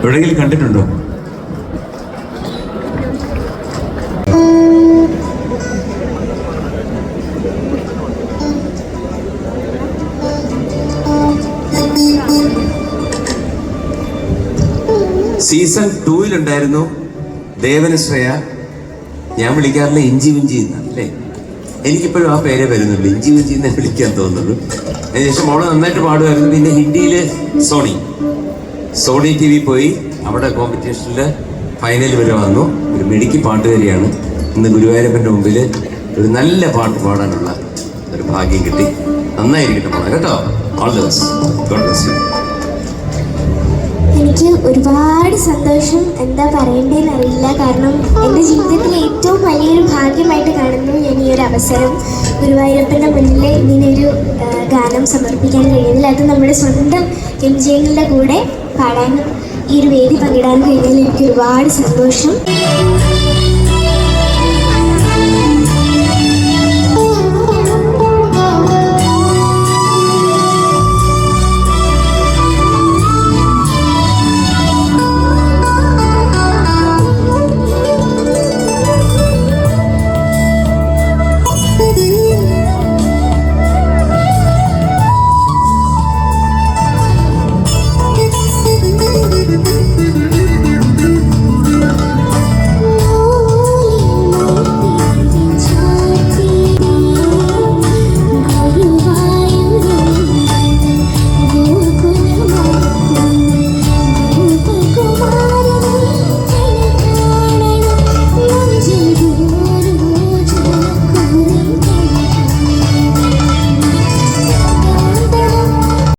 എവിടെയെങ്കിലും കണ്ടിട്ടുണ്ടോ? സീസൺ 2-ലുണ്ടായിരുന്നു ദേവനശ്രയ. ഞാൻ വിളിക്കാറില്ല ഇഞ്ചി വിഞ്ചി എന്നല്ലേ, എനിക്കിപ്പോഴും ആ പേരെ വരുന്നുള്ളൂ, ഇഞ്ചി വിഞ്ചി എന്ന് വിളിക്കാൻ തോന്നുന്നു. അതിനുശേഷം മോള് നന്നായിട്ട് പാടുമായിരുന്നു. പിന്നെ ഹിന്ദിയിൽ സോണി TV പോയി അവിടെ കോമ്പറ്റീഷനിൽ ഫൈനൽ വരെ വന്നു. ഒരു മിടുക്കി പാട്ടുകാരിയാണ്. ഇന്ന് ഗുരുവായൂരപ്പൻ്റെ മുമ്പിൽ ഒരു നല്ല പാട്ട് പാടാനുള്ള ഒരു ഭാഗ്യം കിട്ടി. നന്നായിരിക്കട്ടെ മോളെ കേട്ടോ. All the best. God bless you. എനിക്ക് ഒരുപാട് സന്തോഷം, എന്താ പറയേണ്ടതെന്ന് അറിയില്ല. കാരണം എൻ്റെ ജീവിതത്തിലെ ഏറ്റവും വലിയൊരു ഭാഗ്യമായിട്ട് കാണുന്നു ഞാൻ ഈ ഒരു അവസരം. ഗുരുവായൂരപ്പൻ്റെ മുന്നിൽ ഇങ്ങനെയൊരു ഗാനം സമർപ്പിക്കാൻ കഴിയുന്നില്ല. അത് നമ്മുടെ സ്വന്തം എംജികളുടെ കൂടെ പാടാനും ഈ ഒരു വേദി പങ്കിടാനും കഴിഞ്ഞതിൽ എനിക്ക് ഒരുപാട് സന്തോഷം.